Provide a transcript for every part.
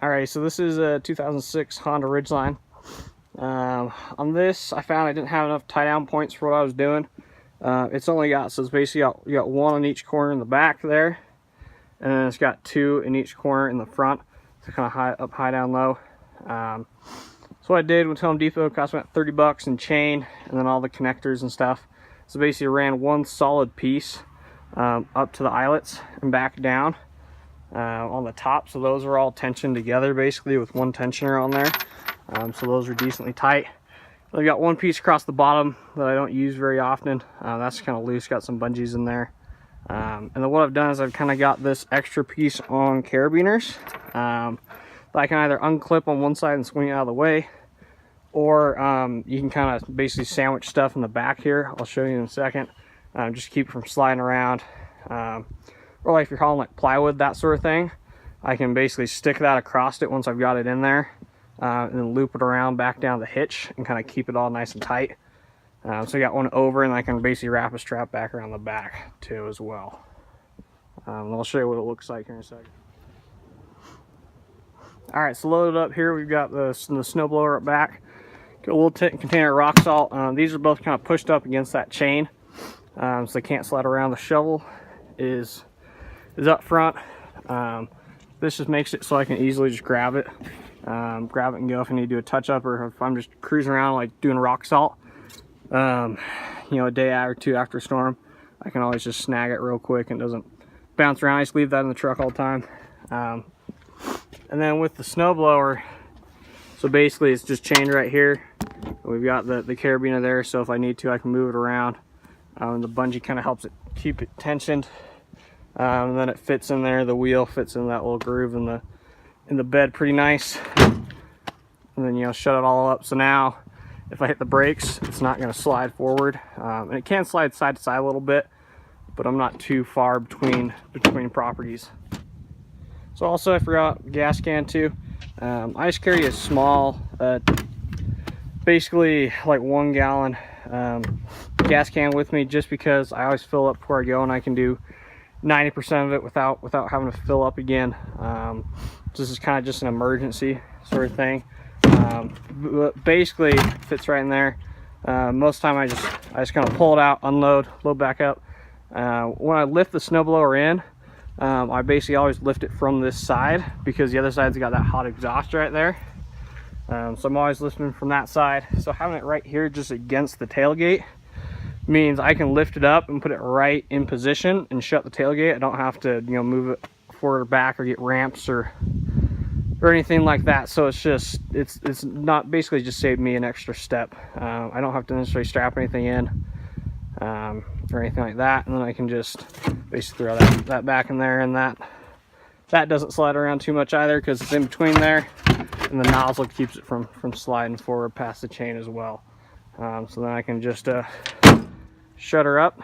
Alright, so this is a 2006 Honda Ridgeline. On this, I found I didn't have enough tie down points for what I was doing. It's only got, so it's basically you got one on each corner in the back there, and then it's got two in each corner in the front, so kind of high up, high down, low. So what I did with Home Depot, it cost me about 30 bucks in chain, and then all the connectors and stuff. So basically I ran one solid piece up to the eyelets and back down on the top, so those are all tensioned together basically with one tensioner on there. So those are decently tight. I've got one piece across the bottom that I don't use very often. That's kind of loose, got some bungees in there. And then what I've done is I've kind of got this extra piece on carabiners that I can either unclip on one side and swing it out of the way, or you can kind of basically sandwich stuff in the back here. I'll show you in a second. Just keep it from sliding around. Or like if you're hauling like plywood, that sort of thing, I can basically stick that across it once I've got it in there, and then loop it around back down the hitch and kind of keep it all nice and tight. So I got one over, and I can basically wrap a strap back around the back too as well. And I'll show you what it looks like here in a second. All right, so loaded up here, we've got the snowblower up back. Got a little container of rock salt. These are both kind of pushed up against that chain, so they can't slide around. The shovel is up front. This just makes it so I can easily just grab it and go if I need to do a touch up, or if I'm just cruising around like doing rock salt, you know, a day or two after a storm, I can always just snag it real quick and it doesn't bounce around. I just leave that in the truck all the time. And then with the snowblower, so basically it's just chained right here. We've got the carabiner there, so if I need to, I can move it around. And the bungee kind of helps it keep it tensioned. And then it fits in there. The wheel fits in that little groove in the bed pretty nice. And then, you know, shut it all up. So now if I hit the brakes, it's not going to slide forward. And it can slide side to side a little bit, but I'm not too far between properties. So also I forgot gas can too. I just carry a small, basically like 1 gallon gas can with me, just because I always fill up before I go, and I can do 90% of it without having to fill up again. This is kind of just an emergency sort of thing. But basically it fits right in there. Most of the time I just kind of pull it out, unload, load back up. When I lift the snowblower in, I basically always lift it from this side, because the other side's got that hot exhaust right there. So I'm always lifting from that side. So having it right here just against the tailgate means I can lift it up and put it right in position and shut the tailgate. I don't have to, you know, move it forward or back or get ramps or anything like that. So it's just, it's not, basically just saved me an extra step. I don't have to necessarily strap anything in or anything like that, and then I can just basically throw that back in there, and that doesn't slide around too much either, because it's in between there, and the nozzle keeps it from sliding forward past the chain as well. So then I can just shut her up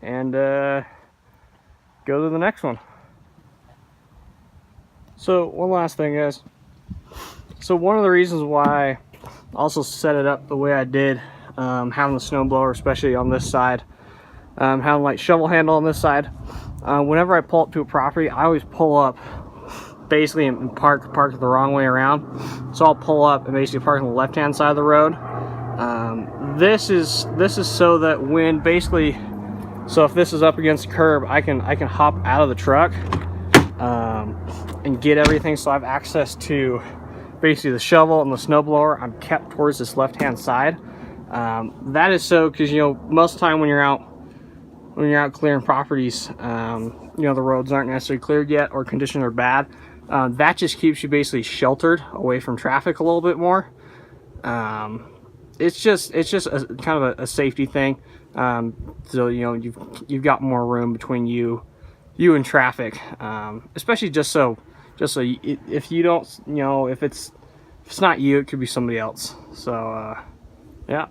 and go to the next one. So one last thing, guys. So one of the reasons why I also set it up the way I did, having the snowblower, especially on this side, having like shovel handle on this side, whenever I pull up to a property, I always pull up basically and park the wrong way around. So I'll pull up and basically park on the left hand side of the road. This is so that when basically, so if this is up against the curb, I can hop out of the truck and get everything. So I have access to basically the shovel and the snowblower. I'm kept towards this left hand side. That is so because, you know, most of the time when you're out clearing properties, you know, the roads aren't necessarily cleared yet or conditions are bad. That just keeps you basically sheltered away from traffic a little bit more. It's just a kind of a safety thing. So, you know, you've got more room between you and traffic, especially just so if you don't, you know, if it's not you, it could be somebody else. So yeah.